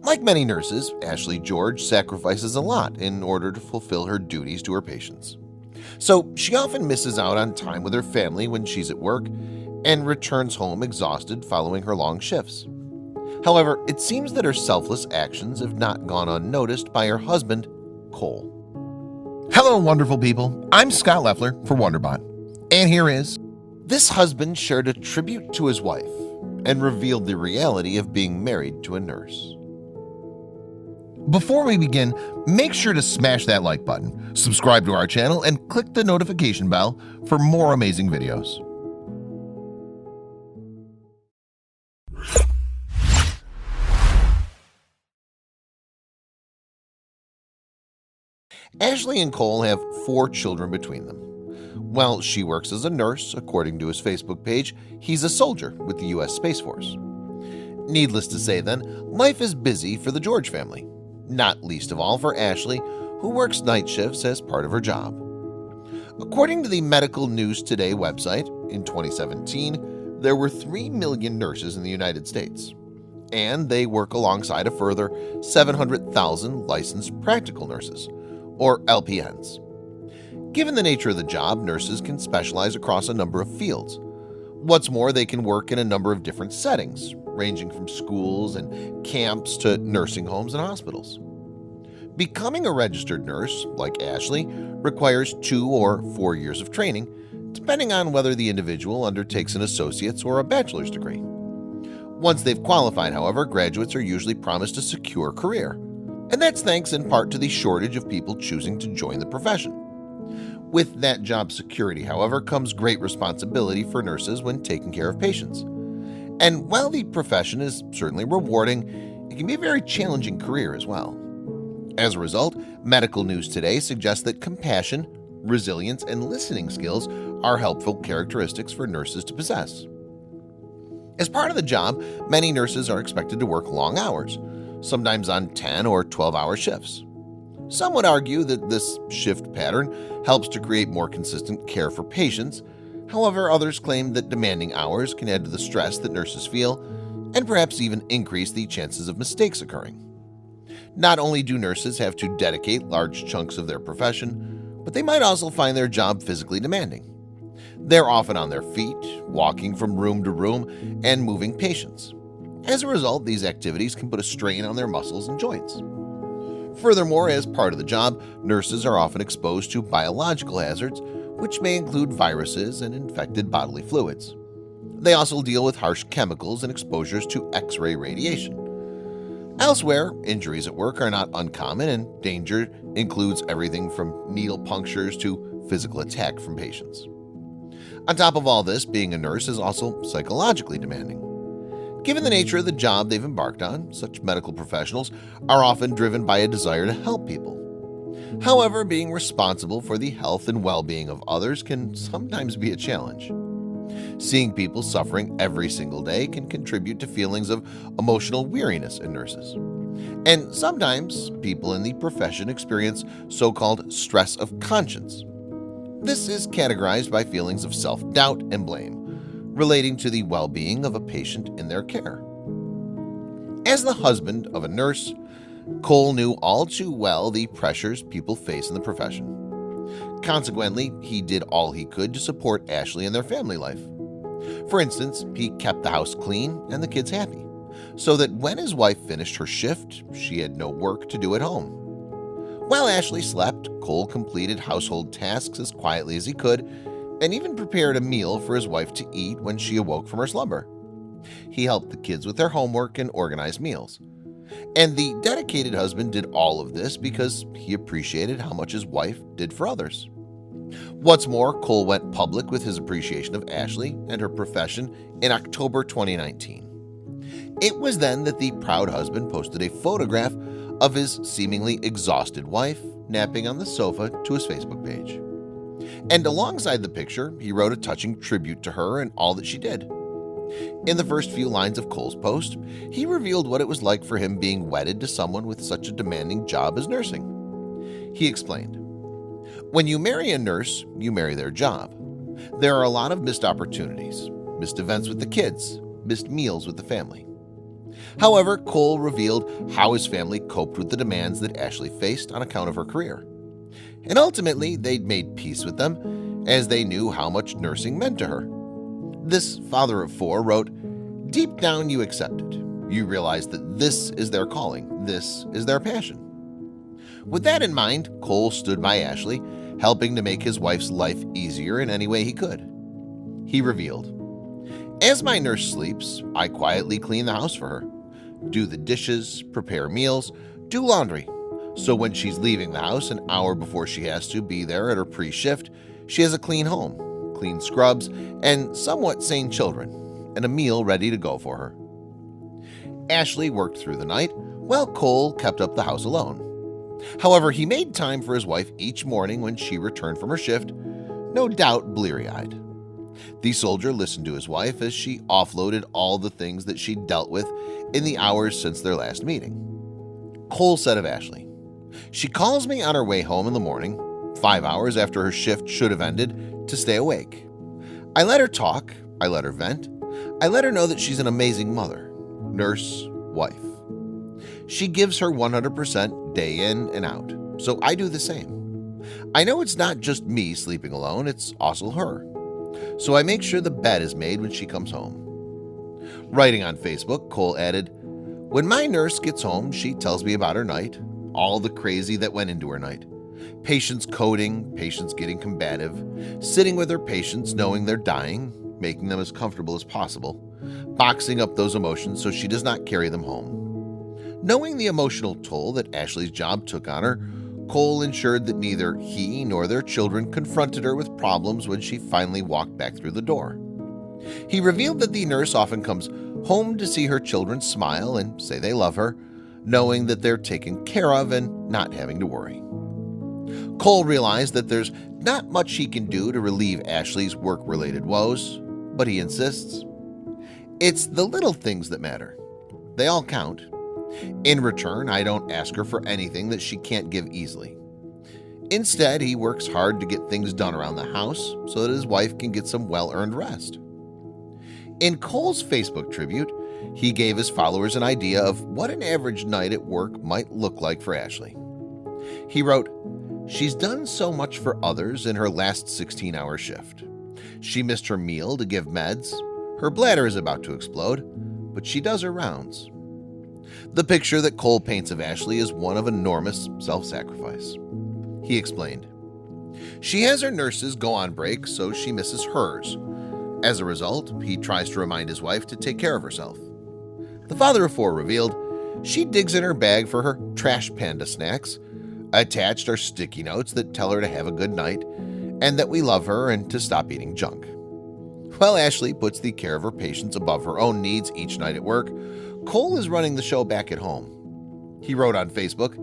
Like many nurses, Ashley George sacrifices a lot in order to fulfill her duties to her patients. So she often misses out on time with her family when she's at work and returns home exhausted following her long shifts. However, it seems that her selfless actions have not gone unnoticed by her husband, Cole. Hello, wonderful people. I'm Scott Leffler for WonderBot. And here is... This husband shared a tribute to his wife and revealed the reality of being married to a nurse. Before we begin, make sure to smash that like button, subscribe to our channel, and click the notification bell for more amazing videos. Ashley and Cole have 4 children between them. While she works as a nurse, according to his Facebook page, he's a soldier with the U.S. Space Force. Needless to say then, life is busy for the George family, not least of all for Ashley, who works night shifts as part of her job. According to the Medical News Today website, in 2017, there were 3 million nurses in the United States, and they work alongside a further 700,000 licensed practical nurses, or LPNs. Given the nature of the job, nurses can specialize across a number of fields. What's more, they can work in a number of different settings, ranging from schools and camps to nursing homes and hospitals. Becoming a registered nurse, like Ashley, requires 2 or 4 years of training, depending on whether the individual undertakes an associate's or a bachelor's degree. Once they've qualified, however, graduates are usually promised a secure career, and that's thanks in part to the shortage of people choosing to join the profession. With that job security, however, comes great responsibility for nurses when taking care of patients. And while the profession is certainly rewarding, it can be a very challenging career as well. As a result, Medical News Today suggests that compassion, resilience, and listening skills are helpful characteristics for nurses to possess. As part of the job, many nurses are expected to work long hours, sometimes on 10 or 12-hour shifts. Some would argue that this shift pattern helps to create more consistent care for patients. However, others claim that demanding hours can add to the stress that nurses feel and perhaps even increase the chances of mistakes occurring. Not only do nurses have to dedicate large chunks of their profession, but they might also find their job physically demanding. They're often on their feet, walking from room to room, and moving patients. As a result, these activities can put a strain on their muscles and joints. Furthermore, as part of the job, nurses are often exposed to biological hazards, which may include viruses and infected bodily fluids. They also deal with harsh chemicals and exposures to X-ray radiation. Elsewhere, injuries at work are not uncommon, and danger includes everything from needle punctures to physical attack from patients. On top of all this, being a nurse is also psychologically demanding. Given the nature of the job they've embarked on, such medical professionals are often driven by a desire to help people. However, being responsible for the health and well-being of others can sometimes be a challenge. Seeing people suffering every single day can contribute to feelings of emotional weariness in nurses. And sometimes people in the profession experience so-called stress of conscience. This is categorized by feelings of self-doubt and blame, relating to the well-being of a patient in their care. As the husband of a nurse, Cole knew all too well the pressures people face in the profession. Consequently, he did all he could to support Ashley and their family life. For instance, he kept the house clean and the kids happy, so that when his wife finished her shift, she had no work to do at home. While Ashley slept, Cole completed household tasks as quietly as he could, and even prepared a meal for his wife to eat when she awoke from her slumber. He helped the kids with their homework and organized meals. And the dedicated husband did all of this because he appreciated how much his wife did for others. What's more, Cole went public with his appreciation of Ashley and her profession in October 2019. It was then that the proud husband posted a photograph of his seemingly exhausted wife napping on the sofa to his Facebook page. And alongside the picture, he wrote a touching tribute to her and all that she did. In the first few lines of Cole's post, he revealed what it was like for him being wedded to someone with such a demanding job as nursing. He explained, "When you marry a nurse, you marry their job. There are a lot of missed opportunities, missed events with the kids, missed meals with the family. However, Cole revealed how his family coped with the demands that Ashley faced on account of her career. And ultimately, they'd made peace with them as they knew how much nursing meant to her. This father of four wrote, "Deep down you accept it. You realize that this is their calling, this is their passion." With that in mind, Cole stood by Ashley, helping to make his wife's life easier in any way he could. He revealed, "As my nurse sleeps, I quietly clean the house for her, do the dishes, prepare meals, do laundry. So when she's leaving the house an hour before she has to be there at her pre-shift, she has a clean home, clean scrubs, and somewhat sane children, and a meal ready to go for her." Ashley worked through the night, while Cole kept up the house alone. However, he made time for his wife each morning when she returned from her shift, no doubt bleary-eyed. The soldier listened to his wife as she offloaded all the things that she'd dealt with in the hours since their last meeting. Cole said of Ashley, "She calls me on her way home in the morning, 5 hours after her shift should have ended, to stay awake. I let her talk, I let her vent, I let her know that she's an amazing mother, nurse, wife. She gives her 100% day in and out, so I do the same. I know it's not just me sleeping alone, it's also her. So I make sure the bed is made when she comes home." Writing on Facebook, Cole added, "When my nurse gets home, she tells me about her night, all the crazy that went into her night. Patients coding, patients getting combative, sitting with her patients knowing they're dying, making them as comfortable as possible, boxing up those emotions so she does not carry them home." Knowing the emotional toll that Ashley's job took on her, Cole ensured that neither he nor their children confronted her with problems when she finally walked back through the door. He revealed that the nurse often comes home to see her children smile and say they love her, knowing that they're taken care of and not having to worry. Cole realized that there's not much he can do to relieve Ashley's work-related woes, but he insists, "It's the little things that matter. They all count. In return, I don't ask her for anything that she can't give easily." Instead, he works hard to get things done around the house so that his wife can get some well-earned rest. In Cole's Facebook tribute, he gave his followers an idea of what an average night at work might look like for Ashley. He wrote, "She's done so much for others in her last 16-hour shift. She missed her meal to give meds. Her bladder is about to explode, but she does her rounds." The picture that Cole paints of Ashley is one of enormous self-sacrifice. He explained, "She has her nurses go on break, so she misses hers. As a result, he tries to remind his wife to take care of herself." The father of four revealed, "She digs in her bag for her trash panda snacks. Attached are sticky notes that tell her to have a good night and that we love her and to stop eating junk." While Ashley puts the care of her patients above her own needs each night at work, Cole is running the show back at home. He wrote on Facebook,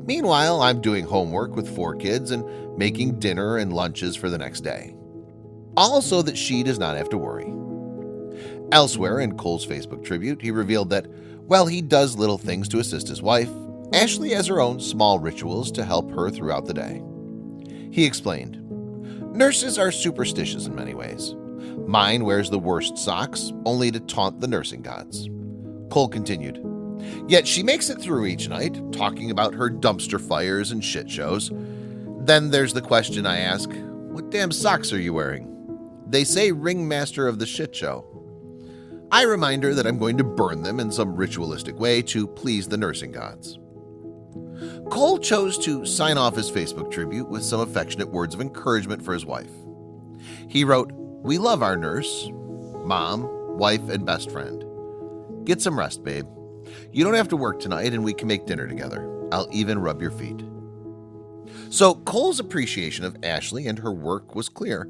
"Meanwhile, I'm doing homework with 4 kids and making dinner and lunches for the next day. All so that she does not have to worry." Elsewhere in Cole's Facebook tribute, he revealed that while he does little things to assist his wife, Ashley has her own small rituals to help her throughout the day. He explained, "Nurses are superstitious in many ways. Mine wears the worst socks, only to taunt the nursing gods." Cole continued, "Yet she makes it through each night, talking about her dumpster fires and shit shows. Then there's the question I ask, what damn socks are you wearing? They say ringmaster of the shit show. I remind her that I'm going to burn them in some ritualistic way to please the nursing gods." Cole chose to sign off his Facebook tribute with some affectionate words of encouragement for his wife. He wrote, "We love our nurse, mom, wife, and best friend. Get some rest, babe. You don't have to work tonight and we can make dinner together. I'll even rub your feet." So Cole's appreciation of Ashley and her work was clear.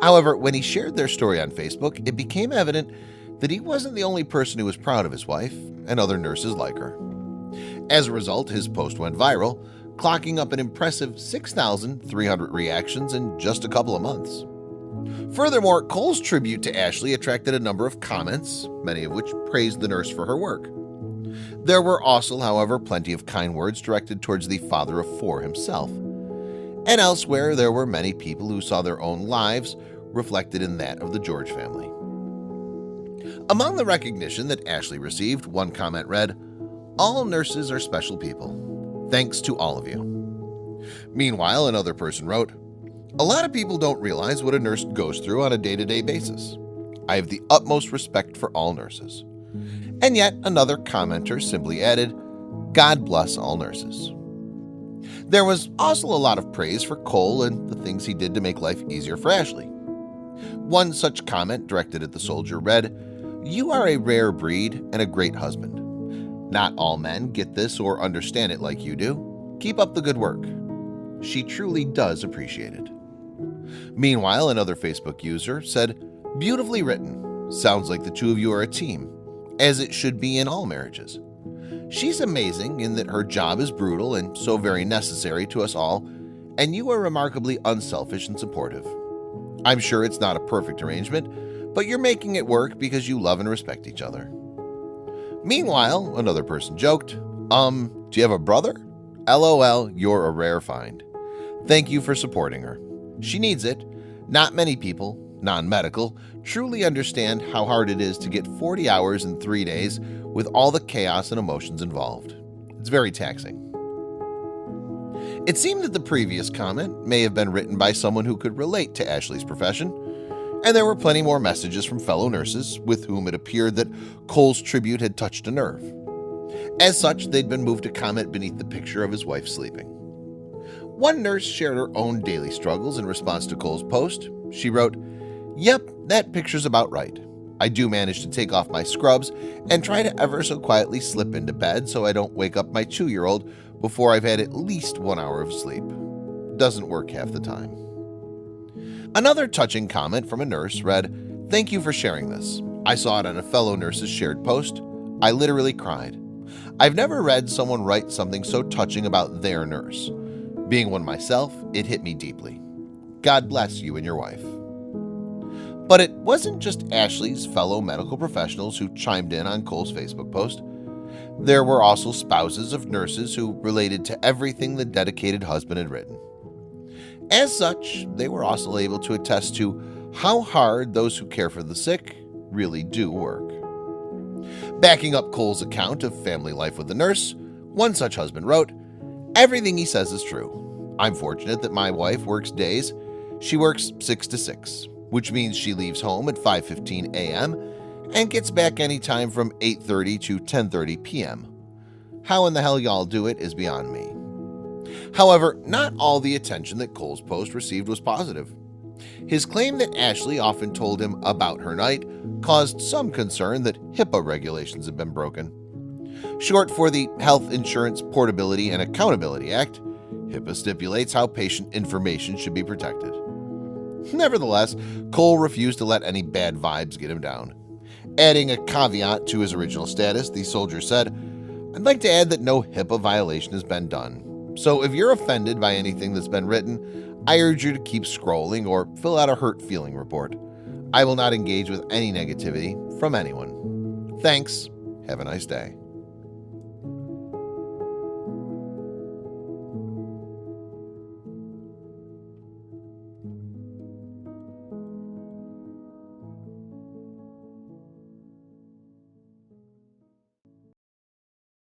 However, when he shared their story on Facebook, it became evident that he wasn't the only person who was proud of his wife and other nurses like her. As a result, his post went viral, clocking up an impressive 6,300 reactions in just a couple of months. Furthermore, Cole's tribute to Ashley attracted a number of comments, many of which praised the nurse for her work. There were also, however, plenty of kind words directed towards the father of 4 himself. And elsewhere, there were many people who saw their own lives reflected in that of the George family. Among the recognition that Ashley received, one comment read, "All nurses are special people. Thanks to all of you." Meanwhile, another person wrote, "A lot of people don't realize what a nurse goes through on a day-to-day basis. I have the utmost respect for all nurses." And yet another commenter simply added, "God bless all nurses." There was also a lot of praise for Cole and the things he did to make life easier for Ashley. One such comment directed at the soldier read, "You are a rare breed and a great husband. Not all men get this or understand it like you do. Keep up the good work. She truly does appreciate it." Meanwhile, another Facebook user said, "Beautifully written. Sounds like the two of you are a team, as it should be in all marriages. She's amazing in that her job is brutal and so very necessary to us all, and you are remarkably unselfish and supportive. I'm sure it's not a perfect arrangement, but you're making it work because you love and respect each other." Meanwhile, another person joked, do you have a brother? LOL, you're a rare find. Thank you for supporting her. She needs it. Not many people, non-medical, truly understand how hard it is to get 40 hours in 3 days with all the chaos and emotions involved. It's very taxing. It seemed that the previous comment may have been written by someone who could relate to Ashley's profession, and there were plenty more messages from fellow nurses with whom it appeared that Cole's tribute had touched a nerve. As such, they'd been moved to comment beneath the picture of his wife sleeping. One nurse shared her own daily struggles in response to Cole's post. She wrote, "Yep, that picture's about right. I do manage to take off my scrubs and try to ever so quietly slip into bed so I don't wake up my 2-year-old before I've had at least 1 hour of sleep. Doesn't work half the time." Another touching comment from a nurse read, "Thank you for sharing this. I saw it on a fellow nurse's shared post. I literally cried. I've never read someone write something so touching about their nurse. Being one myself, it hit me deeply. God bless you and your wife." But it wasn't just Ashley's fellow medical professionals who chimed in on Cole's Facebook post. There were also spouses of nurses who related to everything the dedicated husband had written. As such, they were also able to attest to how hard those who care for the sick really do work. Backing up Cole's account of family life with a nurse, one such husband wrote, "Everything he says is true. I'm fortunate that my wife works days. She works 6 to 6, which means she leaves home at 5:15 a.m. and gets back anytime from 8:30 to 10:30 p.m. How in the hell y'all do it is beyond me." However, not all the attention that Cole's post received was positive. His claim that Ashley often told him about her night caused some concern that HIPAA regulations had been broken. Short for the Health Insurance Portability and Accountability Act, HIPAA stipulates how patient information should be protected. Nevertheless, Cole refused to let any bad vibes get him down. Adding a caveat to his original status, the soldier said, "I'd like to add that no HIPAA violation has been done. So if you're offended by anything that's been written, I urge you to keep scrolling or fill out a hurt feeling report. I will not engage with any negativity from anyone. Thanks. Have a nice day."